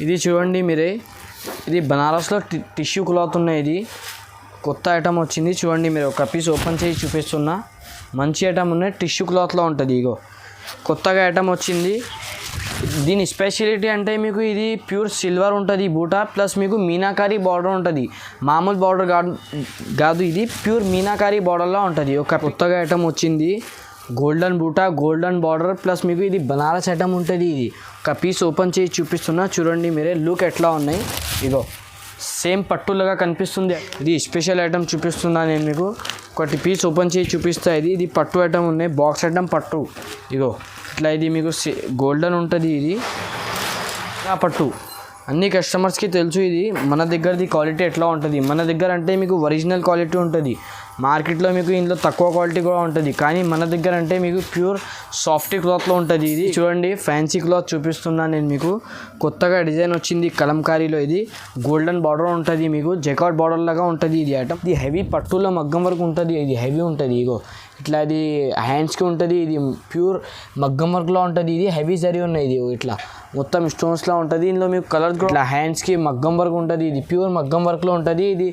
ఇది చూడండి మీరే, ఇది బనారస్లో టిష్యూ క్లాత్ ఉన్నాయి. ఇది కొత్త ఐటమ్ వచ్చింది చూడండి. మీరు ఒక పీస్ ఓపెన్ చేసి చూపిస్తున్నా. మంచి ఐటమ్ ఉన్నాయి, టిష్యూ క్లాత్లో ఉంటుంది. ఇగో కొత్తగా ఐటమ్ వచ్చింది. దీని స్పెషాలిటీ అంటే మీకు ఇది ప్యూర్ సిల్వర్ ఉంటుంది బూటా, ప్లస్ మీకు మీనాకారీ బార్డర్ ఉంటుంది. మామూలు బార్డర్ కాదు, ఇది ప్యూర్ మీనాకారీ బార్డర్లో ఉంటుంది. ఒక కొత్తగా ఐటమ్ వచ్చింది, గోల్డెన్ బూటా, గోల్డెన్ బార్డర్, ప్లస్ మీకు ఇది బనారస్ ఐటమ్ ఉంటుంది. ఇది ఒక పీస్ ఓపెన్ చేసి చూపిస్తున్నా చూడండి మీరే. లుక్ ఎట్లా ఉన్నాయి, ఇగో సేమ్ పట్టులాగా కనిపిస్తుంది. ఇది స్పెషల్ ఐటమ్ చూపిస్తున్నా నేను మీకు. ఒకటి పీస్ ఓపెన్ చేసి చూపిస్తా. ఇది పట్టు ఐటమ్ ఉన్నాయి, బాక్స్ ఐటమ్ పట్టు. ఇగో ఇట్లా ఇది మీకు గోల్డెన్ ఉంటుంది. ఇది పట్టు అన్ని కస్టమర్స్కి తెలుసు. ఇది మన దగ్గరది క్వాలిటీ ఎట్లా ఉంటుంది. మన దగ్గర అంటే మీకు ఒరిజినల్ క్వాలిటీ ఉంటుంది. మార్కెట్లో మీకు ఇందులో తక్కువ క్వాలిటీ కూడా ఉంటుంది, కానీ మన దగ్గర అంటే మీకు ప్యూర్ సాఫ్ట్ క్లాత్లో ఉంటుంది. ఇది చూడండి, ఫ్యాన్సీ క్లాత్ చూపిస్తున్నాను నేను మీకు. కొత్తగా డిజైన్ వచ్చింది కలంకారీలో. ఇది గోల్డెన్ బార్డర్ ఉంటుంది, మీకు జకాట్ బార్డర్ లాగా ఉంటుంది. ఇది ఐటమ్ ఇది హెవీ పట్టులో మగ్గం వరకు ఉంటుంది. ఇది హెవీ ఉంటుంది. ఇగో ఇట్లా ఇది హ్యాండ్స్కి ఉంటుంది. ఇది ప్యూర్ మగ్గం వర్క్లో ఉంటుంది. ఇది హెవీ జరీ ఉన్నాయి. ఇది ఇట్లా మొత్తం స్టోన్స్లో ఉంటుంది. ఇందులో మీకు కలర్స్ కూడా ఇట్లా హ్యాండ్స్కి మగ్గం వర్క్ ఉంటుంది. ఇది ప్యూర్ మగ్గం వర్క్లో ఉంటుంది. ఇది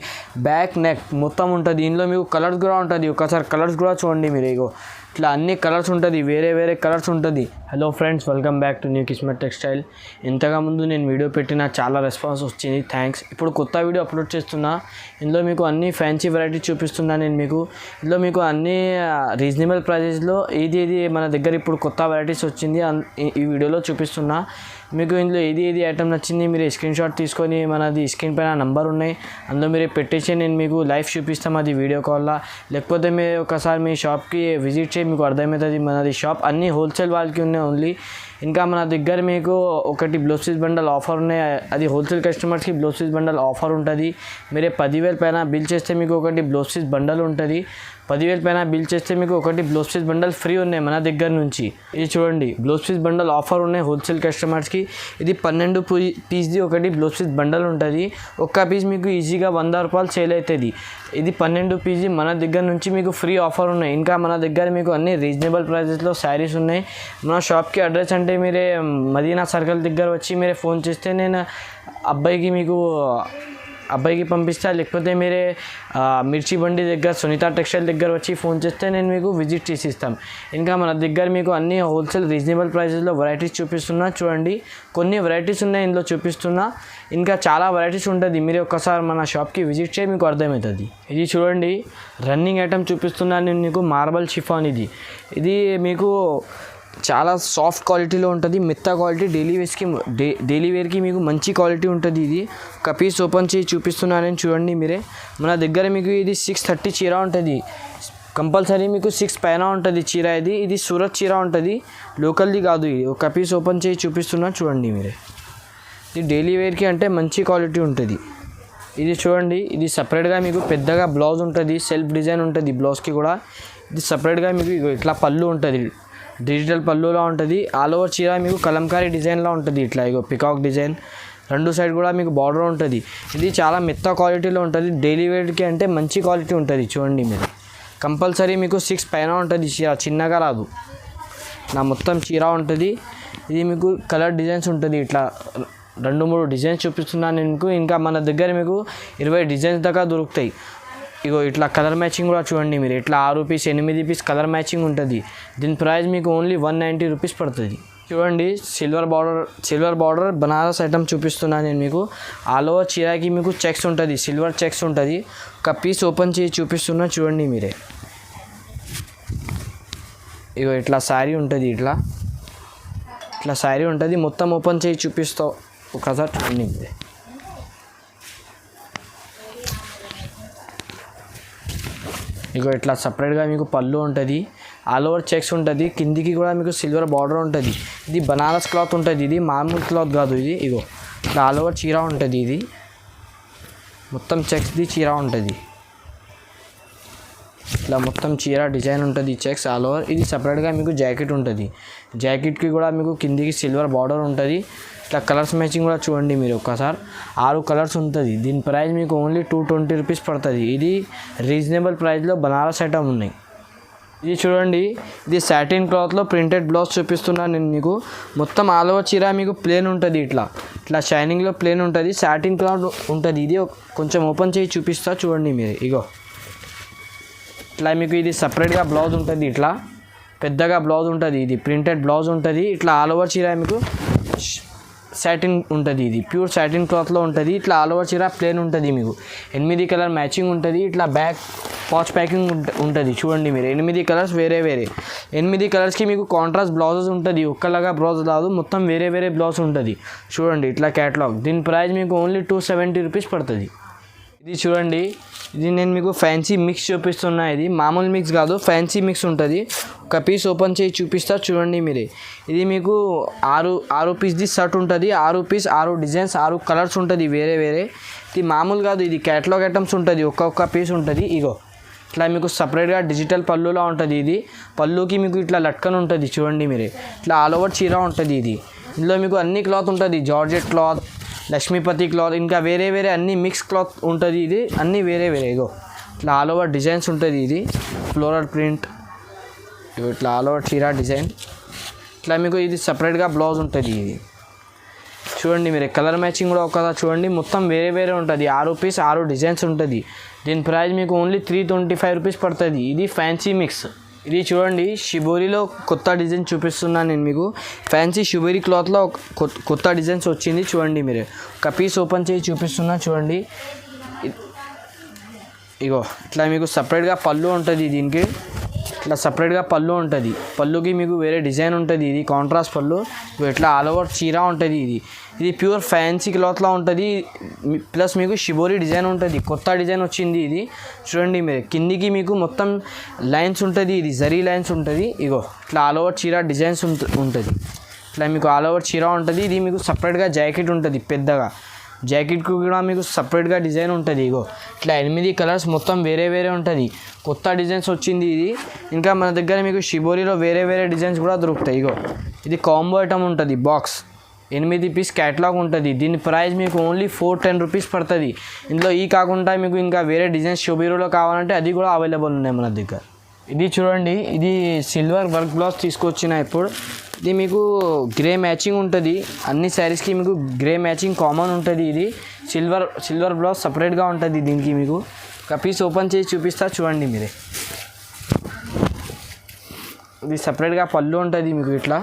బ్యాక్ నెక్ మొత్తం ఉంటుంది. ఇందులో మీకు కలర్స్ కూడా ఉంటుంది. ఒకసారి కలర్స్ కూడా చూడండి మీరు. ఇగో ఇట్లా అన్ని కలర్స్ ఉంటుంది, వేరే వేరే కలర్స్ ఉంటుంది. Hello friends, welcome back to new Kismat textile. ఇంతగా ముందు నేను వీడియో పెట్టిన చాలా రెస్పాన్స్ వచ్చింది, థ్యాంక్స్. ఇప్పుడు కొత్త వీడియో అప్లోడ్ చేస్తున్నా. ఇందులో మీకు అన్ని ఫ్యాన్సీ వెరైటీ చూపిస్తున్నా నేను మీకు. ఇందులో మీకు అన్ని రీజనబుల్ ప్రైజెస్లో ఏది మన దగ్గర ఇప్పుడు కొత్త వెరైటీస్ వచ్చింది ఈ వీడియోలో చూపిస్తున్నా మీకు. ఇందులో ఏది ఐటమ్ నచ్చింది మీరు స్క్రీన్ షాట్ తీసుకొని మనది స్క్రీన్ పైన నంబర్ ఉన్నాయి, అందులో మీరు పెట్టేసి నేను మీకు లైవ్ చూపిస్తాం అది వీడియో కాల్లో. లేకపోతే మీరు ఒకసారి మీ షాప్కి విజిట్ చేసి మీకు అర్థమవుతుంది. మనది షాప్ అన్ని హోల్సేల్ వాళ్ళకి ఉన్నాయి ఓన్లీ. ఇంకా మన దగ్గర మీకు ఒకటి బ్లౌజ్ బండల్ ఆఫర్ ఉన్నాయి. అది హోల్సేల్ కస్టమర్స్కి బ్లౌజ్ బండల్ ఆఫర్ ఉంటుంది. మీరే 10,000 పైన బిల్ చేస్తే మీకు ఒకటి బ్లౌజ్ బండల్ ఉంటుంది. 10,000 పైన బిల్ చేస్తే మీకు ఒకటి బ్లౌజ్ బండల్ ఫ్రీ ఉన్నాయి మన దగ్గర నుంచి. ఇది చూడండి, బ్లౌజ్ బండల్ ఆఫర్ ఉన్నాయి హోల్సేల్ కస్టమర్స్కి. ఇది 12 పీస్ది ఒకటి బ్లౌజ్ బండల్ ఉంటుంది. ఒక్క పీస్ మీకు ఈజీగా 100 రూపాయలు సేల్ అవుతుంది. ఇది 12 పీస్ది మన దగ్గర నుంచి మీకు ఫ్రీ ఆఫర్ ఉన్నాయి. ఇంకా మన దగ్గర మీకు అన్ని రీజనబుల్ ప్రైజెస్లో శారీస్ ఉన్నాయి. మన షాప్కి అడ్రస్ అంటే మీరే మదీనా సర్కిల్ దగ్గర వచ్చి మీరే ఫోన్ చేస్తే నేను అబ్బాయికి పంపిస్తా. లేకపోతే మీరే మిర్చి బండి దగ్గర సునీత టెక్స్టైల్ దగ్గర వచ్చి ఫోన్ చేస్తే నేను మీకు విజిట్ చేసి ఇస్తాం. ఇంకా మన దగ్గర మీకు అన్ని హోల్సేల్ రీజనబుల్ ప్రైజెస్లో వెరైటీస్ చూపిస్తున్నా చూడండి. కొన్ని వెరైటీస్ ఉన్నాయి ఇందులో చూపిస్తున్నా, ఇంకా చాలా వెరైటీస్ ఉంటుంది. మీరు ఒకసారి మన షాప్కి విజిట్ చేసి మీకు అర్థమవుతుంది. ఇది చూడండి, రన్నింగ్ ఐటమ్ చూపిస్తున్నాను నేను మీకు. Marble chiffon. ఇది మీకు చాలా సాఫ్ట్ క్వాలిటీలో ఉంటుంది, మెత్త క్వాలిటీ. డైలీ వేర్కి మీకు మంచి క్వాలిటీ ఉంటుంది. ఇది ఒక పీస్ ఓపెన్ చేసి చూపిస్తున్నానని చూడండి మీరే. మన దగ్గర మీకు ఇది 630 చీర ఉంటుంది. కంపల్సరీ మీకు 6 పైన ఉంటుంది చీర. ఇది సూరత్ చీర ఉంటుంది, లోకల్ది కాదు. ఇది ఒక పీస్ ఓపెన్ చేసి చూపిస్తున్నా చూడండి మీరే. ఇది డైలీ వేర్కి అంటే మంచి క్వాలిటీ ఉంటుంది. ఇది చూడండి, ఇది సపరేట్గా మీకు పెద్దగా బ్లౌజ్ ఉంటుంది, సెల్ఫ్ డిజైన్ ఉంటుంది బ్లౌజ్కి కూడా. ఇది సపరేట్గా మీకు ఇట్లా పళ్ళు ఉంటుంది, డిజిటల్ పళ్ళులా ఉంటుంది. ఆల్ ఓవర్ చీర మీకు కలంకారీ డిజైన్లా ఉంటుంది. ఇట్లా ఇగో పికాక్ డిజైన్, రెండు సైడ్ కూడా మీకు బార్డర్ ఉంటుంది. ఇది చాలా మెత్త క్వాలిటీలో ఉంటుంది. డైలీ వేర్కి అంటే మంచి క్వాలిటీ ఉంటుంది. చూడండి మీరు, కంపల్సరీ మీకు 6 పైన ఉంటుంది చీర, చిన్నగా రాదు. నా మొత్తం చీర ఉంటుంది. ఇది మీకు కలర్ డిజైన్స్ ఉంటుంది. ఇట్లా 2-3 డిజైన్స్ చూపిస్తున్నాను నేను మీకు. ఇంకా మన దగ్గర మీకు 20 డిజైన్స్ దాకా దొరుకుతాయి. ఇగో ఇట్లా కలర్ మ్యాచింగ్ కూడా చూడండి మీరు. ఇట్లా 6 పీస్ 8 పీస్ కలర్ మ్యాచింగ్ ఉంటుంది. దీని ప్రైస్ మీకు ఓన్లీ 190 రూపీస్ పడుతుంది. చూడండి, సిల్వర్ బార్డర్ బనారస్ ఐటమ్ చూపిస్తున్నాను నేను మీకు. ఆల్ ఓవర్ చీరకి మీకు చెక్స్ ఉంటుంది, సిల్వర్ చెక్స్ ఉంటుంది. ఒక పీస్ ఓపెన్ చేసి చూపిస్తున్నా చూడండి మీరే. ఇగో ఇట్లా శారీ ఉంటుంది. ఇట్లా శారీ ఉంటుంది. మొత్తం ఓపెన్ చేసి చూపిస్తావు ఒకసారి చూడండి మీరే. ఇగో ఇట్లా సపరేట్గా మీకు పళ్ళు ఉంటుంది, ఆల్ ఓవర్ చెక్స్ ఉంటుంది. కిందికి కూడా మీకు సిల్వర్ బార్డర్ ఉంటుంది. ఇది బనారస్ క్లాత్ ఉంటుంది. ఇది మామూలు క్లాత్ కాదు. ఇది ఇగో ఇట్లా ఆల్ ఓవర్ చీర ఉంటుంది. ఇది మొత్తం చెక్స్ది చీర ఉంటుంది. ఇట్లా మొత్తం చీర డిజైన్ ఉంటుంది, చెక్స్ ఆల్ ఓవర్. ఇది సపరేట్గా మీకు జాకెట్ ఉంటుంది. జాకెట్కి కూడా మీకు కిందికి సిల్వర్ బార్డర్ ఉంటుంది. ఇట్లా కలర్స్ మ్యాచింగ్ కూడా చూడండి మీరు. ఒక్కసారి 6 కలర్స్ ఉంటుంది. దీని ప్రైస్ మీకు ఓన్లీ 220 రూపీస్ పడుతుంది. ఇది రీజనబుల్ ప్రైస్లో బనారస్ ఐటమ్ ఉన్నాయి. ఇది చూడండి, ఇది సాటిన్ క్లాత్లో ప్రింటెడ్ బ్లౌజ్ చూపిస్తున్నాను నేను మీకు. మొత్తం ఆల్ ఓవర్ చీర మీకు ప్లేన్ ఉంటుంది. ఇట్లా ఇట్లా షైనింగ్లో ప్లేన్ ఉంటుంది, సాటిన్ క్లాత్ ఉంటుంది. ఇది కొంచెం ఓపెన్ చేసి చూపిస్తా చూడండి మీరు. ఇగో ఇట్లా మీకు ఇది సపరేట్గా బ్లౌజ్ ఉంటుంది, ఇట్లా పెద్దగా బ్లౌజ్ ఉంటుంది. ఇది ప్రింటెడ్ బ్లౌజ్ ఉంటుంది. ఇట్లా ఆల్ ఓవర్ చీర మీకు సాటిన్ ఉంటుంది. ఇది ప్యూర్ సాటిన్ క్లాత్లో ఉంటుంది. ఇట్లా ఆల్ ఓవర్ చీర ప్లేన్ ఉంటుంది. మీకు 8 కలర్ మ్యాచింగ్ ఉంటుంది. ఇట్లా బ్యాక్ పాచ్ ప్యాకింగ్ ఉంటుంది. చూడండి మీరు 8 కలర్స్ వేరే 8 కలర్స్కి మీకు కాంట్రాస్ట్ బ్లౌజెస్ ఉంటుంది. ఒక్కలాగా బ్లౌజ్ రాదు, మొత్తం వేరే బ్లౌజ్ ఉంటుంది. చూడండి ఇట్లా క్యాటలాగ్. దీని ప్రైస్ మీకు ఓన్లీ 270 రూపీస్ పడుతుంది. ఇది చూడండి, ఇది నేను మీకు ఫ్యాన్సీ మిక్స్ చూపిస్తున్నా. ఇది మామూలు మిక్స్ కాదు, ఫ్యాన్సీ మిక్స్ ఉంటుంది. ఒక పీస్ ఓపెన్ చేసి చూపిస్తా చూడండి మీరే. ఇది మీకు 6 పీస్ది షర్ట్ ఉంటుంది. 6 పీస్ 6 డిజైన్స్ 6 కలర్స్ ఉంటుంది వేరే. ఇది మామూలు కాదు, ఇది క్యాటలాగ్ ఐటమ్స్ ఉంటుంది. ఒక్కొక్క పీస్ ఉంటుంది. ఇగో ఇట్లా మీకు సపరేట్గా డిజిటల్ పళ్ళులా ఉంటుంది. ఇది పళ్ళుకి మీకు ఇట్లా లట్కన్ ఉంటుంది. చూడండి మీరే, ఇట్లా ఆల్ ఓవర్ చీర ఉంటుంది. ఇది ఇందులో మీకు అన్ని క్లాత్ ఉంటుంది. జార్జెట్ క్లాత్, లక్ష్మీపతి క్లాత్, ఇంకా వేరే అన్ని మిక్స్ క్లాత్ ఉంటుంది. ఇది అన్నీ వేరే. ఇగో ఇట్లా ఆల్ ఓవర్ డిజైన్స్ ఉంటుంది. ఇది ఫ్లోరల్ ప్రింట్, ఇట్లా ఆల్ ఓవర్ చీర డిజైన్. ఇట్లా మీకు ఇది సపరేట్గా బ్లౌజ్ ఉంటుంది. ఇది చూడండి మీరు, కలర్ మ్యాచింగ్ కూడా ఒక చూడండి, మొత్తం వేరే ఉంటుంది. 6 పీస్ 6 డిజైన్స్ ఉంటుంది. దీని ప్రైస్ మీకు ఓన్లీ 325 రూపీస్ పడుతుంది. ఇది ఫ్యాన్సీ మిక్స్. ఇది చూడండి, షిబోరిలో కొత్త డిజైన్ చూపిస్తున్నాను నేను మీకు. ఫ్యాన్సీ షిబోరి క్లాత్లో కొత్త డిజైన్స్ వచ్చింది. చూడండి మీరు, ఒక పీస్ ఓపెన్ చేసి చూపిస్తున్నా చూడండి. ఇగో ఇట్లా మీకు సపరేట్గా పళ్ళు ఉంటుంది. దీనికి ఇట్లా సపరేట్గా పళ్ళు ఉంటుంది. పళ్ళుకి మీకు వేరే డిజైన్ ఉంటుంది. ఇది కాంట్రాస్ట్ పళ్ళు. ఇట్లా ఆల్ ఓవర్ చీర ఉంటుంది. ఇది ప్యూర్ ఫ్యాన్సీ క్లాత్లో ఉంటుంది. ప్లస్ మీకు షిబోరి డిజైన్ ఉంటుంది. కొత్త డిజైన్ వచ్చింది. ఇది చూడండి మీరు, కిందికి మీకు మొత్తం లైన్స్ ఉంటుంది. ఇది జరీ లైన్స్ ఉంటుంది. ఇగో ఇట్లా ఆల్ ఓవర్ చీర డిజైన్స్ ఉంటుంది. ఇట్లా మీకు ఆల్ ఓవర్ చీర ఉంటుంది. ఇది మీకు సపరేట్గా జాకెట్ ఉంటుంది. పెద్దగా జాకెట్కి కూడా మీకు సపరేట్గా డిజైన్ ఉంటుంది. ఇగో ఇట్లా 8 కలర్స్ మొత్తం వేరే ఉంటుంది. కొత్త డిజైన్స్ వచ్చింది. ఇది ఇంకా మన దగ్గర మీకు షిబోరిలో వేరే డిజైన్స్ కూడా దొరుకుతాయి. ఇగో ఇది కాంబో ఐటమ్ ఉంటుంది. బాక్స్ 8 పీస్ క్యాటలాగ్ ఉంటుంది. దీని ప్రైస్ మీకు ఓన్లీ 410 రూపీస్ పడుతుంది. ఇందులో ఈ కాకుండా మీకు ఇంకా వేరే డిజైన్స్ షిబోరిలో కావాలంటే అది కూడా అవైలబుల్ ఉన్నాయి మన దగ్గర. ఇది చూడండి, ఇది సిల్వర్ వర్క్ బ్లౌజ్ తీసుకొచ్చిన. ఇప్పుడు ఇది మీకు గ్రే మ్యాచింగ్ ఉంటుంది. అన్ని శారీస్కి మీకు గ్రే మ్యాచింగ్ కామన్ ఉంటుంది. ఇది సిల్వర్ బ్లౌజ్ సపరేట్గా ఉంటుంది. దీనికి మీకు ఒక పీస్ ఓపెన్ చేసి చూపిస్తా చూడండి మీరే. ఇది సపరేట్గా పళ్ళు ఉంటుంది. మీకు ఇట్లా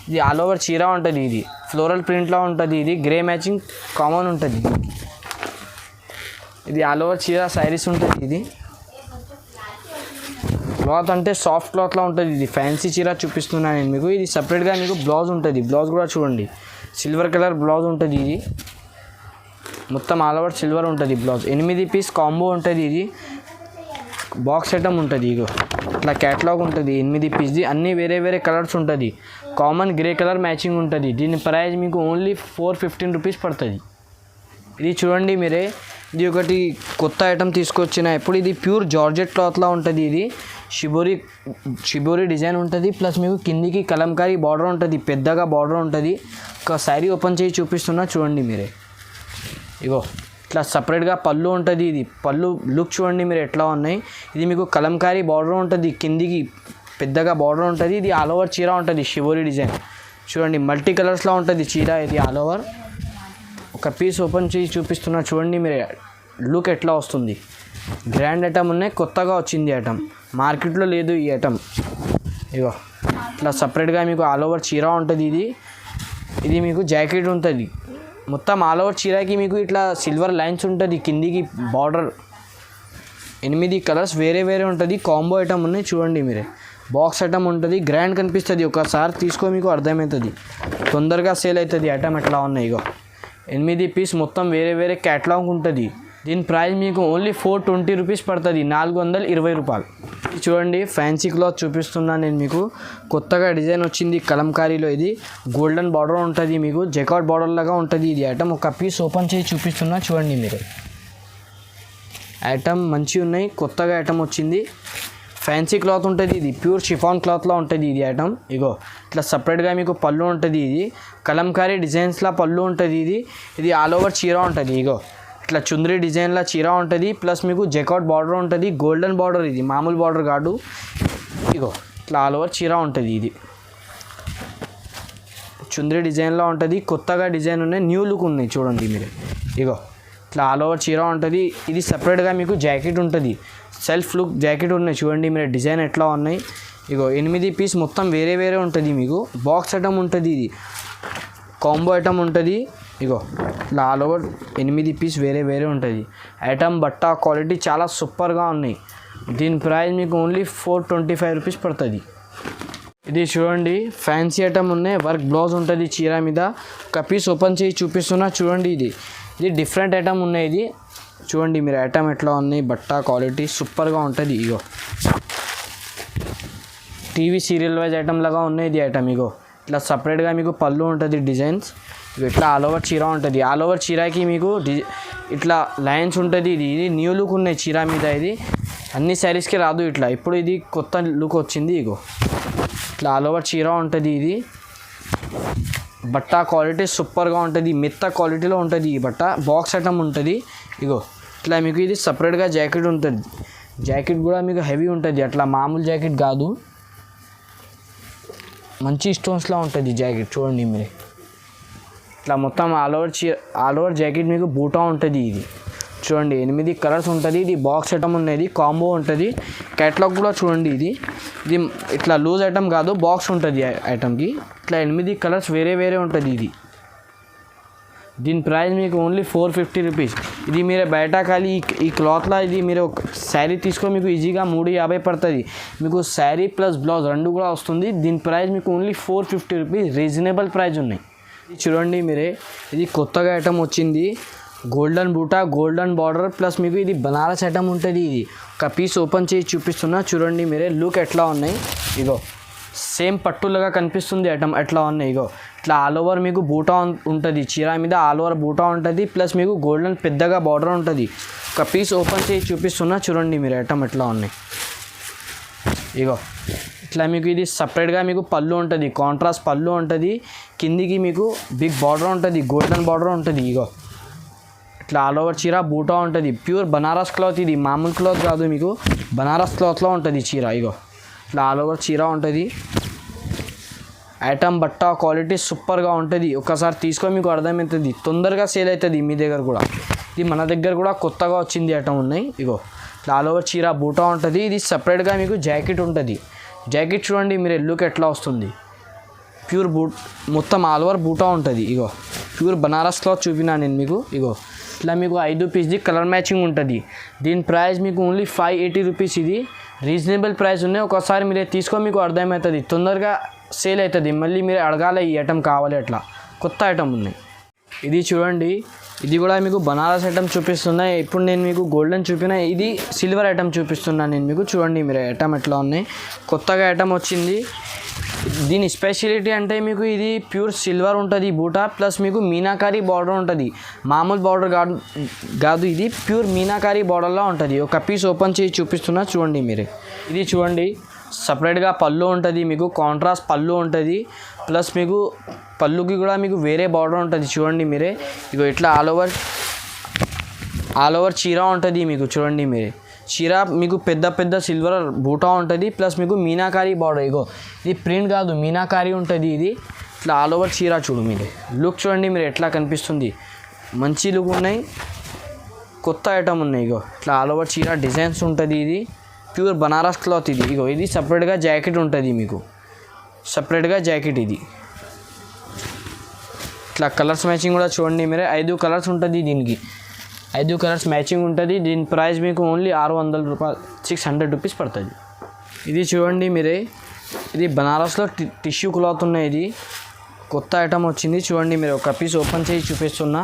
ఇది ఆల్ ఓవర్ చీర ఉంటుంది. ఇది ఫ్లోరల్ ప్రింట్లో ఉంటుంది. ఇది గ్రే మ్యాచింగ్ కామన్ ఉంటుంది. ఇది ఆల్ ఓవర్ చీర శారీస్ ఉంటుంది. ఇది క్లాత్ అంటే సాఫ్ట్ క్లాత్లో ఉంటుంది. ఇది ఫ్యాన్సీ చీర చూపిస్తున్నాను నేను మీకు. ఇది సపరేట్గా మీకు బ్లౌజ్ ఉంటుంది. బ్లౌజ్ కూడా చూడండి, సిల్వర్ కలర్ బ్లౌజ్ ఉంటుంది. ఇది మొత్తం ఆల్ ఓవర్ సిల్వర్ ఉంటుంది బ్లౌజ్. 8 పీస్ కాంబో ఉంటుంది. ఇది బాక్స్ ఐటమ్ ఉంటుంది. ఇగో ఇట్లా క్యాటలాగ్ ఉంటుంది. 8 పీస్ది అన్నీ వేరే కలర్స్ ఉంటుంది. కామన్ గ్రే కలర్ మ్యాచింగ్ ఉంటుంది. దీని ప్రైస్ మీకు ఓన్లీ 415 రూపీస్ పడుతుంది. ఇది చూడండి మీరే, ఇది ఒకటి కొత్త ఐటమ్ తీసుకొచ్చిన. ఇప్పుడు ఇది ప్యూర్ జార్జెట్ క్లాత్లో ఉంటుంది. ఇది షిబోరి డిజైన్ ఉంటుంది. ప్లస్ మీకు కిందికి కలంకారీ బార్డర్ ఉంటుంది. పెద్దగా బార్డర్ ఉంటుంది. ఒక శారీ ఓపెన్ చేసి చూపిస్తున్నా చూడండి మీరే. ఇగో ఇట్లా సపరేట్గా పళ్ళు ఉంటుంది. ఇది పళ్ళు లుక్ చూడండి మీరు ఎట్లా ఉన్నాయి. ఇది మీకు కలంకారీ బార్డర్ ఉంటుంది. కిందికి పెద్దగా బార్డర్ ఉంటుంది. ఇది ఆల్ ఓవర్ చీర ఉంటుంది. షిబోరి డిజైన్ చూడండి, మల్టీ కలర్స్లో ఉంటుంది చీర. ఇది ఆల్ ఓవర్. ఒక పీస్ ఓపెన్ చేసి చూపిస్తున్నా చూడండి మీరే, లుక్ ఎట్లా వస్తుంది. గ్రాండ్ ఐటమ్ ఉన్నాయి. కొత్తగా వచ్చింది ఐటమ్, మార్కెట్లో లేదు ఈ ఐటమ్. ఇగో ఇట్లా సపరేట్గా మీకు ఆల్ ఓవర్ చీర ఉంటుంది. ఇది మీకు జాకెట్ ఉంటుంది. మొత్తం ఆల్ ఓవర్ చీరకి మీకు ఇట్లా సిల్వర్ లైన్స్ ఉంటుంది. కిందికి బార్డర్ 8 కలర్స్ వేరే ఉంటుంది. కాంబో ఐటమ్ ఉన్నాయి చూడండి మీరే. బాక్స్ ఐటమ్ ఉంటుంది. గ్రాండ్ కనిపిస్తుంది. ఒకసారి తీసుకో మీకు అర్థమవుతుంది. తొందరగా సేల్ అవుతుంది ఐటమ్ ఎట్లా ఉన్నాయి. ఇగో 8 పీస్ మొత్తం వేరే క్యాటలాగ్ ఉంటుంది. దీని ప్రైస్ మీకు ఓన్లీ 420 రూపీస్ పడుతుంది. 420 రూపాయలు. చూడండి, ఫ్యాన్సీ క్లాత్ చూపిస్తున్నాను నేను మీకు. కొత్తగా డిజైన్ వచ్చింది కలంకారీలో. ఇది గోల్డెన్ బార్డర్ ఉంటుంది. మీకు జెకాట్ బార్డర్ లాగా ఉంటుంది. ఇది ఐటమ్ ఒక పీస్ ఓపెన్ చేసి చూపిస్తున్నా చూడండి మీరు. ఐటమ్ మంచిగా ఉన్నాయి. కొత్తగా ఐటమ్ వచ్చింది. ఫ్యాన్సీ క్లాత్ ఉంటుంది. ఇది ప్యూర్ షిఫాన్ క్లాత్లో ఉంటుంది. ఇది ఐటమ్ ఇగో ఇట్లా సపరేట్గా మీకు పళ్ళు ఉంటుంది. ఇది కలంకారీ డిజైన్స్లా పళ్ళు ఉంటుంది. ఇది ఆల్ ఓవర్ చీర ఉంటుంది. ఇగో ఇట్లా చుందరి డిజైన్లా చీర ఉంటుంది. ప్లస్ మీకు జెకాట్ బార్డర్ ఉంటుంది. గోల్డెన్ బార్డర్, ఇది మామూలు బార్డర్ కాదు. ఇగో ఇట్లా ఆల్ ఓవర్ చీర ఉంటుంది. ఇది చుందరి డిజైన్లో ఉంటుంది, కొత్తగా డిజైన్ ఉన్నాయి, న్యూ లుక్ ఉన్నాయి చూడండి మీరు. ఇగో ఇట్లా ఆల్ ఓవర్ చీర ఉంటుంది. ఇది సపరేట్గా మీకు జాకెట్ ఉంటుంది, సెల్ఫ్ లుక్ జాకెట్ ఉన్నాయి చూడండి మీరు. డిజైన్ ఎట్లా ఉన్నాయి ఇగో 8 పీస్ మొత్తం వేరే వేరే ఉంటుంది మీకు. బాక్స్ ఐటమ్ ఉంటుంది, ఇది కాంబో ఐటమ్ ఉంటుంది. ఇగో ఇట్లా ఆల్ ఓవర్ 8 పీస్ వేరే వేరే ఉంటుంది. ఐటమ్ బట్ట క్వాలిటీ చాలా సూపర్గా ఉన్నాయి. దీని ప్రైస్ మీకు ఓన్లీ 425 రూపీస్ పడుతుంది. ఇది చూడండి ఫ్యాన్సీ ఐటమ్ ఉన్నాయి, వర్క్ బ్లౌజ్ ఉంటుంది చీర మీద. ఒక పీస్ ఓపెన్ చేసి చూపిస్తున్నా చూడండి. ఇది డిఫరెంట్ ఐటమ్ ఉన్నాయి. ఇది చూడండి మీరు ఐటమ్ ఎట్లా ఉన్నాయి, బట్ట క్వాలిటీ సూపర్గా ఉంటుంది. ఇగో టీవీ సీరియల్ వైజ్ ఐటమ్ లాగా ఉన్నాయి ఇది ఐటమ్. ఇగో ఇట్లా సపరేట్గా మీకు పళ్ళు ఉంటుంది డిజైన్స్. ఇట్లా ఆల్ ఓవర్ చీర ఉంటుంది. ఆల్ ఓవర్ చీరకి మీకు ఇట్లా లైన్స్ ఉంటుంది. ఇది న్యూ లుక్ ఉన్నాయి చీర మీద. ఇది అన్ని శారీస్కి రాదు ఇట్లా, ఇప్పుడు ఇది కొత్త లుక్ వచ్చింది. ఇగో ఇట్లా ఆల్ ఓవర్ చీర ఉంటుంది. ఇది బట్ట క్వాలిటీ సూపర్గా ఉంటుంది, మెత్త క్వాలిటీలో ఉంటుంది ఈ బట్ట. బాక్స్ ఐటమ్ ఉంటుంది. ఇగో ఇట్లా మీకు ఇది సపరేట్గా జాకెట్ ఉంటుంది. జాకెట్ కూడా మీకు హెవీ ఉంటుంది, అట్లా మామూలు జాకెట్ కాదు, మంచి స్టోన్స్లో ఉంటుంది జాకెట్ చూడండి మీరు. ఇట్లా మొత్తం ఆల్ ఓవర్ జాకెట్ మీకు బూటా ఉంటుంది. ఇది చూడండి 8 కలర్స్ ఉంటుంది. ఇది బాక్స్ ఐటమ్ ఉన్నది, కాంబో ఉంటుంది. క్యాటలాగ్ కూడా చూడండి. ఇది ఇట్లా లూజ్ ఐటమ్ కాదు, బాక్స్ ఉంటుంది ఐటమ్కి. ఇట్లా 8 కలర్స్ వేరే వేరే ఉంటుంది. దీని ప్రైస్ మీకు ఓన్లీ 450 రూపీస్. ఇది మీరు బయట ఖాళీ ఈ క్లాత్లో ఇది మీరు శారీ తీసుకొని మీకు ఈజీగా 350 పడుతుంది. మీకు శారీ ప్లస్ బ్లౌజ్ రెండు కూడా వస్తుంది. దీని ప్రైస్ మీకు ఓన్లీ 450 రూపీస్, రీజనబుల్ ప్రైస్ ఉన్నాయి. ఇది చూడండి మీరే, ఇది కొత్తగా ఐటమ్ వచ్చింది. గోల్డెన్ బూటా, గోల్డెన్ బార్డర్ ప్లస్ మీకు ఇది బనారస్ ఐటమ్ ఉంటుంది. ఇది ఒక పీస్ ఓపెన్ చేసి చూపిస్తున్నా చూడండి మీరే. లుక్ ఎట్లా ఉన్నాయి ఇగో, సేమ్ పట్టులాగా కనిపిస్తుంది ఐటమ్ ఎట్లా ఉన్నాయి. ఇగో ఇట్లా ఆల్ ఓవర్ మీకు బూటా ఉంటుంది చీర మీద, ఆల్ ఓవర్ బూటా ఉంటుంది ప్లస్ మీకు గోల్డెన్ పెద్దగా బార్డర్ ఉంటుంది. ఒక పీస్ ఓపెన్ చేసి చూపిస్తున్నా చూడండి మీరు ఐటమ్ ఎట్లా ఉన్నాయి. ఇగో ఇట్లా మీకు ఇది సపరేట్గా మీకు పళ్ళు ఉంటుంది, కాంట్రాస్ట్ పళ్ళు ఉంటుంది. కిందికి మీకు బిగ్ బార్డర్ ఉంటుంది, గోల్డెన్ బార్డర్ ఉంటుంది. ఇగో ఇట్లా ఆల్ ఓవర్ చీర బూటా ఉంటుంది. ప్యూర్ బనారస్ క్లాత్, ఇది మామూలు క్లాత్ కాదు, మీకు బనారస్ క్లాత్లో ఉంటుంది చీర. ఇగో ఇట్లా ఆల్ ఓవర్ చీర ఉంటుంది. ఐటమ్ బట్ట క్వాలిటీ సూపర్గా ఉంటుంది. ఒకసారి తీసుకొని మీకు అర్థమవుతుంది, తొందరగా సేల్ అవుతుంది మీ దగ్గర కూడా. ఇది మన దగ్గర కూడా కొత్తగా వచ్చింది ఐటమ్ ఉన్నాయి. ఇగో ఇట్లా ఆల్ ఓవర్ చీర బూటా ఉంటుంది. ఇది సపరేట్గా మీకు జాకెట్ ఉంటుంది. జాకెట్ చూడండి మీరు లుక్ ఎట్లా వస్తుంది. ప్యూర్ మొత్తం ఆల్ ఓవర్ బూటా ఉంటుంది. ఇగో ప్యూర్ బనారస్ క్లాత్ చూపినా నేను మీకు. ఇగో ఇట్లా మీకు 5 పీస్ది కలర్ మ్యాచింగ్ ఉంటుంది. దీని ప్రైస్ మీకు ఓన్లీ 580 రూపీస్. ఇది రీజనబుల్ ప్రైస్ ఉన్నాయి. ఒకసారి మీరు తీసుకొని మీకు అర్థమవుతుంది, తొందరగా సేల్ అవుతుంది. మళ్ళీ మీరు అడగాలి ఈ ఐటమ్ కావాలి, అట్లా కొత్త ఐటమ్ ఉన్నాయి. ఇది చూడండి, ఇది కూడా మీకు బనారస్ ఐటమ్ చూపిస్తున్నా. ఇప్పుడు నేను మీకు గోల్డెన్ చూపిన, ఇది సిల్వర్ ఐటమ్ చూపిస్తున్నాను నేను మీకు. చూడండి మీరు ఐటమ్ ఎట్లా ఉన్నాయి, కొత్తగా ఐటమ్ వచ్చింది. దీని స్పెషాలిటీ అంటే మీకు ఇది ప్యూర్ సిల్వర్ ఉంటుంది బూటా ప్లస్ మీకు మీనాకారీ బార్డర్ ఉంటుంది. మామూలు బార్డర్ కాదు, ఇది ప్యూర్ మీనాకారీ బార్డర్లో ఉంటుంది. ఒక పీస్ ఓపెన్ చేసి చూపిస్తున్నా చూడండి మీరు. ఇది చూడండి సపరేట్గా పళ్ళు ఉంటుంది, మీకు కాంట్రాస్ట్ పళ్ళు ఉంటుంది ప్లస్ మీకు పళ్ళుకి కూడా మీకు వేరే బార్డర్ ఉంటుంది చూడండి మీరే. ఇగో ఇట్లా ఆల్ ఓవర్ చీర ఉంటుంది మీకు. చూడండి మీరే చీర మీకు పెద్ద సిల్వర్ బూటా ఉంటుంది ప్లస్ మీకు మీనాకారీ బార్డర్. ఇగో ఇది ప్రింట్ కాదు, మీనాకారీ ఉంటుంది. ఇది ఇట్లా ఆల్ ఓవర్ చీర చూడు మీరే. లుక్ చూడండి మీరు ఎట్లా కనిపిస్తుంది, మంచి లుక్ ఉన్నాయి, కొత్త ఐటమ్ ఉన్నాయి. ఇగో ఇట్లా ఆల్ ఓవర్ చీర డిజైన్స్ ఉంటుంది. ఇది ప్యూర్ బనారస్ క్లాత్. ఇది ఇగో ఇది సపరేట్గా జాకెట్ ఉంటుంది మీకు, సపరేట్గా జాకెట్. ఇది ఇట్లా కలర్స్ మ్యాచింగ్ కూడా చూడండి మీరే. 5 కలర్స్ ఉంటుంది దీనికి, 5 కలర్స్ మ్యాచింగ్ ఉంటుంది. దీని ప్రైస్ మీకు ఓన్లీ 600 రూపాయలు, 600 రూపీస్ పడుతుంది. ఇది చూడండి మీరే, ఇది బనారస్లో టిష్యూ క్లాత్ ఉన్నాయి. ఇది కొత్త ఐటమ్ వచ్చింది చూడండి మీరు. ఒక పీస్ ఓపెన్ చేసి చూపిస్తున్నా,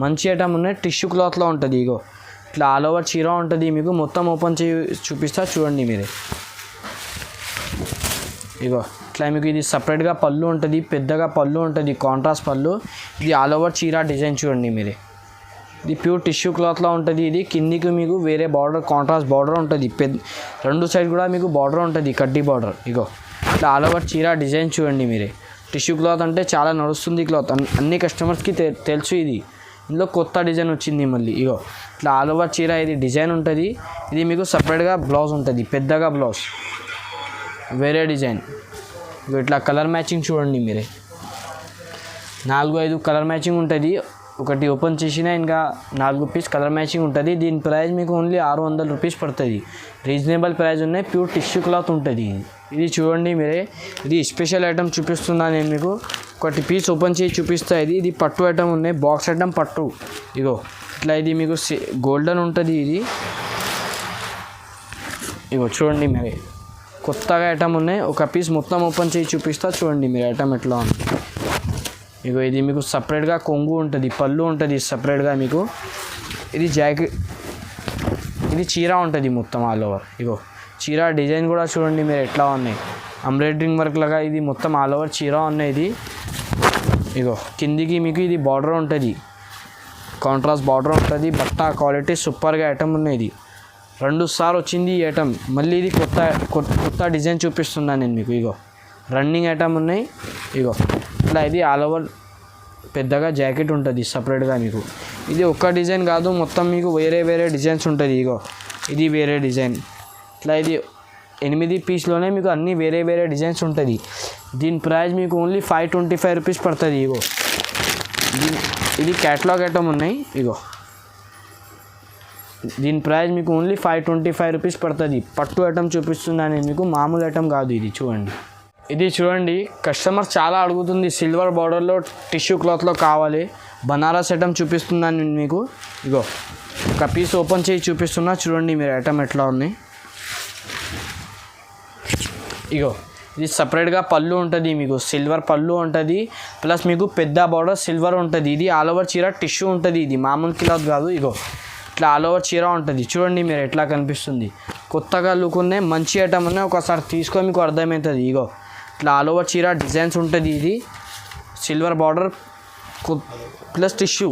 మంచి ఐటమ్ ఉన్నాయి, టిష్యూ క్లాత్లో ఉంటుంది. ఇగో ఇట్లా ఆల్ ఓవర్ చీర ఉంటుంది మీకు. మొత్తం ఓపెన్ చేసి చూపిస్తా చూడండి మీరే. ఇగో ఇట్లా మీకు ఇది సపరేట్గా పళ్ళు ఉంటుంది, పెద్దగా పళ్ళు ఉంటుంది, కాంట్రాస్ట్ పళ్ళు. ఇది ఆల్ ఓవర్ చీర డిజైన్ చూడండి మీరే. ఇది ప్యూర్ టిష్యూ క్లాత్లో ఉంటుంది. ఇది కిందికి మీకు వేరే బార్డర్, కాంట్రాస్ట్ బార్డర్ ఉంటుంది. రెండు సైడ్ కూడా మీకు బార్డర్ ఉంటుంది, కడ్డీ బార్డర్. ఇగో ఇట్లా ఆల్ ఓవర్ చీర డిజైన్ చూడండి మీరే. టిష్యూ క్లాత్ అంటే చాలా నడుస్తుంది క్లాత్, అన్ని కస్టమర్స్కి తెలుసు. ఇది ఇందులో కొత్త డిజైన్ వచ్చింది మళ్ళీ. ఇగో ఇట్లా ఆల్ ఓవర్ చీర ఇది డిజైన్ ఉంటుంది. ఇది మీకు సపరేట్గా బ్లౌజ్ ఉంటుంది, పెద్దగా బ్లౌజ్, వేరే డిజైన్. ఇట్లా కలర్ మ్యాచింగ్ చూడండి మీరే. 4-5 కలర్ మ్యాచింగ్ ఉంటుంది. ఒకటి ఓపెన్ చేసినా ఇంకా 4 పీస్ కలర్ మ్యాచింగ్ ఉంటుంది. దీని ప్రైస్ మీకు ఓన్లీ 600 రూపీస్ పడుతుంది. రీజనబుల్ ప్రైస్ ఉన్నాయి. ప్యూర్ టిష్యూ క్లాత్ ఉంటుంది. ఇది చూడండి మీరే, ఇది స్పెషల్ ఐటమ్ చూపిస్తున్నాను నేను మీకు. ఒకటి పీస్ ఓపెన్ చేసి చూపిస్తా. ఇది పట్టు ఐటమ్ ఉన్నాయి, బాక్స్ ఐటమ్ పట్టు. ఇగో ఇట్లా ఇది మీకు గోల్డెన్ ఉంటుంది. ఇది ఇగో చూడండి మీరే, కొత్తగా ఐటమ్ ఉన్నాయి. ఒక పీస్ మొత్తం ఓపెన్ చేసి చూపిస్తా. చూడండి మీరు ఐటమ్ ఎట్లా ఉంది. ఇగో ఇది మీకు సపరేట్గా కొంగు ఉంటుంది, పళ్ళు ఉంటుంది సపరేట్గా మీకు. ఇది జాకెట్, ఇది చీర ఉంటుంది మొత్తం ఆల్ ఓవర్. ఇగో చీర డిజైన్ కూడా చూడండి మీరు ఎట్లా ఉన్నాయి, ఎంబ్రాయిడరింగ్ వర్క్ లాగా. ఇది మొత్తం ఆల్ ఓవర్ చీర ఉన్నాయి. ఇది ఇగో కిందికి మీకు ఇది బార్డర్ ఉంటుంది, కాంట్రాస్ట్ బార్డర్ ఉంటుంది. బట్ట క్వాలిటీ సూపర్గా ఐటమ్ ఉన్నాయి. ఇది 2 సార్లు వచ్చింది ఈ ఐటమ్. మళ్ళీ ఇది కొత్త డిజైన్ చూపిస్తున్నాను నేను మీకు. ఇగో రన్నింగ్ ఐటమ్ ఉన్నాయి. ఇగో ఇట్లా ఇది ఆల్ ఓవర్ పెద్దగా జాకెట్ ఉంటుంది సపరేట్గా మీకు. ఇది ఒక్క డిజైన్ కాదు, మొత్తం మీకు వేరే డిజైన్స్ ఉంటుంది. ఇగో ఇది వేరే డిజైన్. ఇట్లా ఇది 8 పీస్లోనే మీకు అన్నీ వేరే డిజైన్స్ ఉంటుంది. దీని ప్రైస్ మీకు ఓన్లీ 525 రూపీస్ పడుతుంది. ఇగో ఇది క్యాటలాగ్ ఐటమ్ ఉన్నాయి. ఇగో దీని ప్రైస్ మీకు ఓన్లీ 525 రూపీస్ పడుతుంది. పట్టు ఐటమ్ చూపిస్తున్నాను నేను మీకు, మామూలు ఐటమ్ కాదు. ఇది చూడండి, ఇది చూడండి, కస్టమర్ చాలా అడుగుతుంది సిల్వర్ బార్డర్లో టిష్యూ క్లాత్లో కావాలి. బనారస్ ఐటమ్ చూపిస్తున్నాను నేను మీకు. ఇగో ఒక పీస్ ఓపెన్ చేసి చూపిస్తున్నా. చూడండి మీరు ఐటమ్ ఎట్లా ఉంది. ఇగో ఇది సపరేట్గా పళ్ళు ఉంటుంది మీకు, సిల్వర్ పళ్ళు ఉంటుంది. ప్లస్ మీకు పెద్ద బార్డర్ సిల్వర్ ఉంటుంది. ఇది ఆల్ ఓవర్ చీర టిష్యూ ఉంటుంది. ఇది మామూలు క్లాత్ కాదు. ఇగో ఇట్లా ఆల్ ఓవర్ చీర ఉంటుంది. చూడండి మీరు ఎట్లా కనిపిస్తుంది. కొత్తగా లుక్ ఉన్నాయి, మంచి ఐటమ్ ఉన్నాయి. ఒకసారి తీసుకొని మీకు అర్థమవుతుంది. ఇగో ఇట్లా ఆల్ ఓవర్ చీర డిజైన్స్ ఉంటుంది. ఇది సిల్వర్ బార్డర్ ప్లస్ టిష్యూ.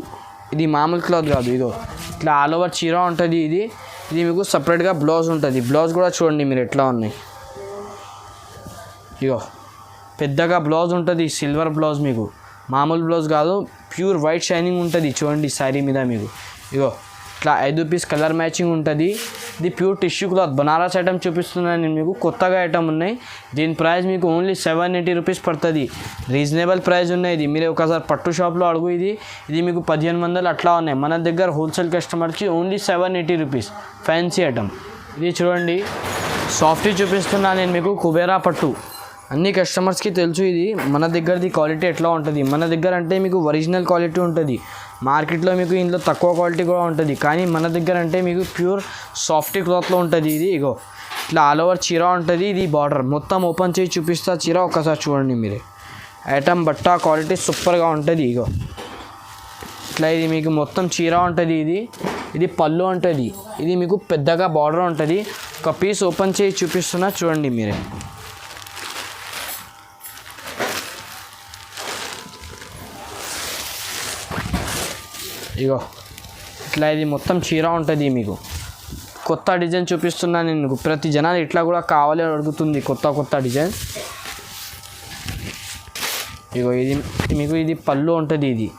ఇది మామూలు క్లాత్ కాదు. ఇగో ఇట్లా ఆల్ ఓవర్ చీర ఉంటుంది. ఇది మీకు సపరేట్గా బ్లౌజ్ ఉంటుంది. బ్లౌజ్ కూడా చూడండి మీరు ఎట్లా ఉన్నాయి. ఇగో పెద్దగా బ్లౌజ్ ఉంటుంది, సిల్వర్ బ్లౌజ్ మీకు, మామూలు బ్లౌజ్ కాదు. ప్యూర్ వైట్ షైనింగ్ ఉంటుంది. చూడండి శారీ మీద మీకు. ఇగో ఇట్లా 5 పీస్ కలర్ మ్యాచింగ్ ఉంటుంది. ఇది pure tissue cloth Banaras item చూపిస్తున్నాను నేను మీకు. కొత్తగా ఐటమ్ ఉన్నాయి. దీని ప్రైస్ మీకు ఓన్లీ 780 రూపీస్ పడుతుంది. రీజనబుల్ ప్రైస్ ఉన్నాయి. ఇది మీరు ఒకసారి పట్టు షాప్లో అడుగు. ఇది మీకు 1500 అట్లా ఉన్నాయి. మన దగ్గర హోల్సేల్ కస్టమర్కి ఓన్లీ 780 రూపీస్. Fancy item. ఇది చూడండి, సాఫ్టీ చూపిస్తున్నాను నేను మీకు. కుబేరా పట్టు అన్ని కస్టమర్స్కి తెలుసు. ఇది మన దగ్గరది క్వాలిటీ ఎట్లా ఉంటుంది. మన దగ్గర అంటే మీకు ఒరిజినల్ క్వాలిటీ ఉంటుంది. మార్కెట్లో మీకు ఇందులో తక్కువ క్వాలిటీ కూడా ఉంటుంది. కానీ మన దగ్గర అంటే మీకు ప్యూర్ సాఫ్టీ క్లాత్లో ఉంటుంది. ఇది ఇగో ఇట్లా ఆల్ ఓవర్ చీర ఉంటుంది. ఇది బార్డర్ మొత్తం ఓపెన్ చేసి చూపిస్తా. చీర ఒక్కసారి చూడండి మీరు. ఐటమ్ బట్ట క్వాలిటీ సూపర్గా ఉంటుంది. ఇగో ఇట్లా ఇది మీకు మొత్తం చీర ఉంటుంది. ఇది పళ్ళు ఉంటుంది. ఇది మీకు పెద్దగా బార్డర్ ఉంటుంది. ఒక పీస్ ఓపెన్ చేసి చూపిస్తున్నా. చూడండి మీరే. ఇగో ఇట్లా ఇది మొత్తం చీర ఉంటుంది మీకు. కొత్త డిజైన్ చూపిస్తున్నాను నేను. ప్రతి జనాలు ఇట్లా కూడా కావాలి అడుగుతుంది కొత్త డిజైన్. ఇగో ఇది మీకు ఇది పళ్ళు ఉంటుంది. ఇది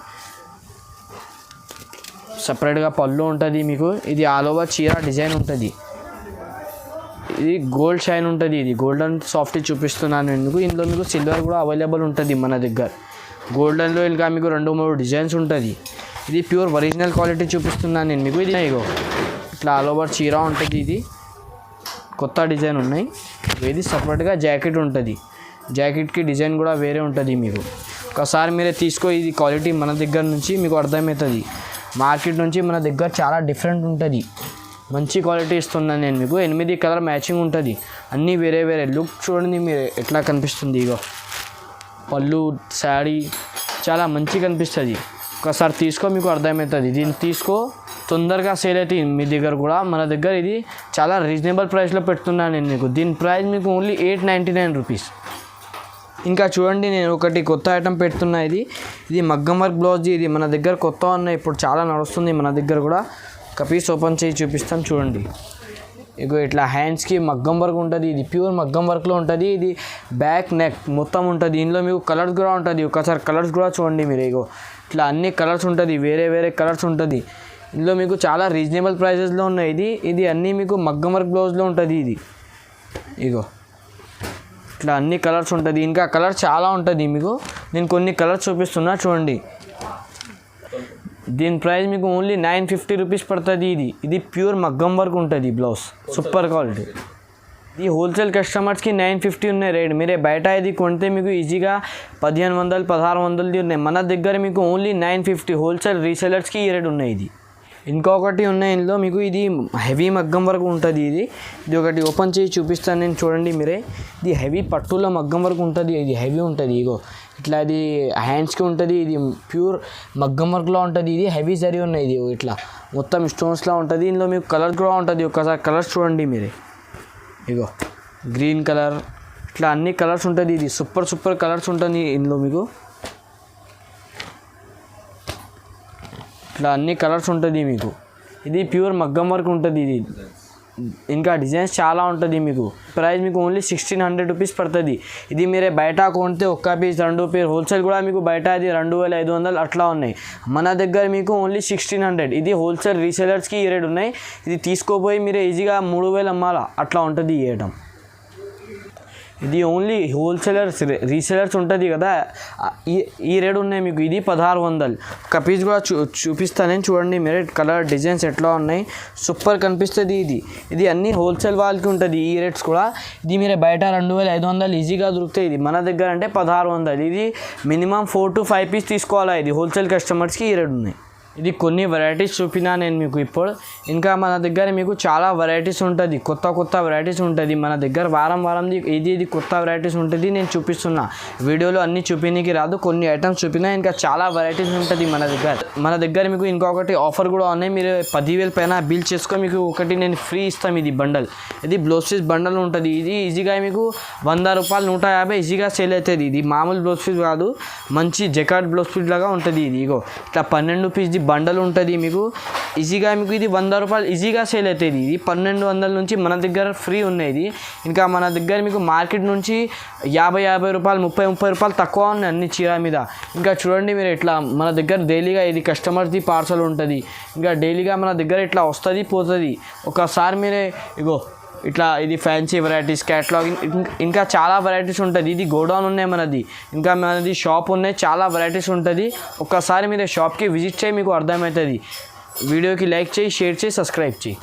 సపరేట్గా పళ్ళు ఉంటుంది మీకు. ఇది ఆల్ ఓవర్ చీర డిజైన్ ఉంటుంది. ఇది గోల్డ్ షైన్ ఉంటుంది. ఇది గోల్డెన్ సాఫ్టీ చూపిస్తున్నాను ఎందుకు. ఇందులో మీకు సిల్వర్ కూడా అవైలబుల్ ఉంటుంది మన దగ్గర. గోల్డెన్లో ఇంకా మీకు 2-3 డిజైన్స్ ఉంటుంది. ఇది ప్యూర్ ఒరిజినల్ క్వాలిటీ చూపిస్తున్నాను నేను మీకు. ఇది ఇగో ఇట్లా ఆల్ ఓవర్ చీర ఉంటుంది. ఇది కొత్త డిజైన్ ఉన్నాయి. ఇది సపరేట్గా జాకెట్ ఉంటుంది. జాకెట్కి డిజైన్ కూడా వేరే ఉంటుంది మీకు. ఒకసారి మీరే తీసుకో. ఇది క్వాలిటీ మన దగ్గర నుంచి మీకు అర్థమవుతుంది. మార్కెట్ నుంచి మన దగ్గర చాలా డిఫరెంట్ ఉంటుంది. మంచి క్వాలిటీ ఇస్తున్నాను నేను మీకు. 8 కలర్ మ్యాచింగ్ ఉంటుంది. అన్నీ వేరే లుక్ చూడండి మీరు ఎట్లా కనిపిస్తుంది. ఇగో పళ్ళు శారీ చాలా మంచిగా కనిపిస్తుంది. ఒకసారి తీసుకో, మీకు అర్థమవుతుంది. దీన్ని తీసుకో, తొందరగా సేల్ అవుతుంది మీ దగ్గర కూడా. మన దగ్గర ఇది చాలా రీజనబుల్ ప్రైస్లో పెడుతున్నాను నేను మీకు. దీని ప్రైస్ మీకు ఓన్లీ 899 రూపీస్. ఇంకా చూడండి, నేను ఒకటి కొత్త ఐటమ్ పెడుతున్నా. ఇది మగ్గం వర్క్ బ్లౌజ్. ఇది మన దగ్గర కొత్త ఉన్నాయి, ఇప్పుడు చాలా నడుస్తుంది మన దగ్గర కూడా. ఒక పీస్ ఓపెన్ చేసి చూపిస్తాను చూడండి. ఇగో ఇట్లా హ్యాండ్స్కి మగ్గం వర్క్ ఉంటుంది. ఇది ప్యూర్ మగ్గం వర్క్లో ఉంటుంది. ఇది బ్యాక్ నెక్ మొత్తం ఉంటుంది. దీనిలో మీకు కలర్స్ కూడా ఉంటుంది. ఒకసారి కలర్స్ కూడా చూడండి మీరు. ఇగో ఇట్లా అన్ని కలర్స్ ఉంటుంది, వేరే కలర్స్ ఉంటుంది. ఇందులో మీకు చాలా రీజనబుల్ ప్రైజెస్లో ఉన్నాయి. ఇది అన్నీ మీకు మగ్గం వర్క్ బ్లౌజ్లో ఉంటుంది. ఇది ఇగో ఇట్లా అన్ని కలర్స్ ఉంటుంది. ఇంకా కలర్ చాలా ఉంటుంది మీకు. నేను కొన్ని కలర్స్ చూపిస్తున్నా చూడండి. దీని ప్రైస్ మీకు ఓన్లీ 950 రూపీస్ పడుతుంది. ఇది ప్యూర్ మగ్గం వర్క్ ఉంటుంది బ్లౌజ్, సూపర్ క్వాలిటీ. ఈ హోల్సేల్ కస్టమర్స్కి 950 ఉన్నాయి రేట్. మీరే బయట ఇది కొంటే మీకు ఈజీగా 1500 1600 ఉన్నాయి. మన దగ్గర మీకు ఓన్లీ 950. హోల్సేల్ రీసెలర్స్కి ఈ రేట్ ఉన్నాయి. ఇది ఇంకొకటి ఉన్నాయి ఇందులో మీకు. ఇది హెవీ మగ్గం వరకు ఉంటుంది. ఇది ఒకటి ఓపెన్ చేసి చూపిస్తాను నేను, చూడండి మీరే. ఇది హెవీ పట్టులో మగ్గం వరకు ఉంటుంది. ఇది హెవీ ఉంటుంది. ఇగో ఇట్లా ఇది హ్యాండ్స్కి ఉంటుంది. ఇది ప్యూర్ మగ్గం వర్క్లో ఉంటుంది. ఇది హెవీ జరీ ఉన్నాయి. ఇది ఇట్లా మొత్తం స్టోన్స్లో ఉంటుంది. ఇందులో మీకు కలర్ కూడా ఉంటుంది. ఒకసారి కలర్స్ చూడండి మీరే. ఇగో గ్రీన్ కలర్, ఇట్లా అన్ని కలర్స్ ఉంటుంది. ఇది సూపర్ కలర్స్ ఉంటుంది ఇందులో మీకు. ఇట్లా అన్ని కలర్స్ ఉంటుంది మీకు. ఇది ప్యూర్ మగ్గం వర్క్ ఉంటుంది. ఇది ఇంకా డిజైన్స్ చాలా ఉంటుంది మీకు. ప్రైస్ మీకు ఓన్లీ 1600 రూపీస్ పడుతుంది. ఇది మీరే బయట కొంటే ఒక్క పీస్ 2 పీస్, హోల్సేల్ కూడా మీకు బయట అది 2500 అట్లా ఉన్నాయి. మన దగ్గర మీకు ఓన్లీ 1600. ఇది హోల్సేల్ రీసేలర్స్కి ఈ రేట్ ఉన్నాయి. ఇది తీసుకోపోయి మీరు ఈజీగా 3000 అమ్మాలా అట్లా ఉంటుంది ఈ ఐటమ్. ఇది ఓన్లీ హోల్సేలర్స్ రీసేలర్స్ ఉంటుంది కదా, ఈ రేట్ ఉన్నాయి మీకు. ఇది 1600. ఒక పీస్ కూడా చూపిస్తాను చూడండి మీరే. కలర్ డిజైన్స్ ఎట్లా ఉన్నాయి, సూపర్ కనిపిస్తుంది. ఇది అన్ని హోల్సేల్ వాళ్ళకి ఉంటుంది ఈ రేట్స్ కూడా. ఇది మీరే బయట 2500 ఈజీగా దొరుకుతాయి. ఇది మన దగ్గర అంటే 1600. ఇది మినిమం 4 to 5 పీస్ తీసుకోవాలా. ఇది హోల్సేల్ కస్టమర్స్కి ఈ రేట్ ఉన్నాయి. ఇది కొన్ని వెరైటీస్ చూపినా నేను మీకు ఇప్పుడు. ఇంకా మన దగ్గర మీకు చాలా వెరైటీస్ ఉంటుంది. కొత్త వెరైటీస్ ఉంటుంది మన దగ్గర. వారంది ఇది కొత్త వెరైటీస్ ఉంటుంది. నేను చూపిస్తున్నా వీడియోలో అన్నీ చూపించడానికి రాదు. కొన్ని ఐటమ్స్ చూపినా ఇంకా చాలా వెరైటీస్ ఉంటుంది మన దగ్గర మీకు. ఇంకొకటి ఆఫర్ కూడా ఉన్నాయి. మీరు 10,000 పైన బిల్ చేసుకొని మీకు ఒకటి నేను ఫ్రీ ఇస్తాం. ఇది బండల్, ఇది బ్లౌజ్ పీస్ బండల్ ఉంటుంది. ఇది ఈజీగా మీకు 100 రూపాయలు 150 ఈజీగా సేల్ అవుతుంది. ఇది మామూలు బ్లౌజ్ పీస్ కాదు, మంచి జకాట్ బ్లౌజ్ పీస్ లాగా ఉంటుంది. ఇది ఇగో ఇట్లా 12 పీస్ బండల్ ఉంటుంది మీకు. ఈజీగా మీకు ఇది 100 రూపాయలు ఈజీగా సేల్ అవుతుంది. ఇది 1200 నుంచి మన దగ్గర ఫ్రీ ఉన్నాయి. ఇంకా మన దగ్గర మీకు మార్కెట్ నుంచి 50 రూపాయలు 30 రూపాయలు తక్కువ ఉన్నాయి అన్ని చీర మీద. ఇంకా చూడండి మీరు ఇట్లా మన దగ్గర డైలీగా ఇది కస్టమర్స్ది పార్సల్ ఉంటుంది. ఇంకా డైలీగా మన దగ్గర ఇట్లా వస్తుంది పోతుంది. ఒకసారి మీరే ఇగో ఇట్లా ఇది ఫ్యాన్సీ వెరైటీస్ క్యాటలాగ్ ఇంకా చాలా వెరైటీస్ ఉంటుంది. ఇది గోడౌన్ ఉన్నాయి మనది. ఇంకా మనది షాప్ ఉన్నాయి, చాలా వెరైటీస్ ఉంటుంది. ఒక్కసారి మీరు షాప్కి విజిట్ చేయి, మీకు అర్థమవుతుంది. వీడియోకి లైక్ చేయి, షేర్ చేయి, సబ్స్క్రైబ్ చేయి.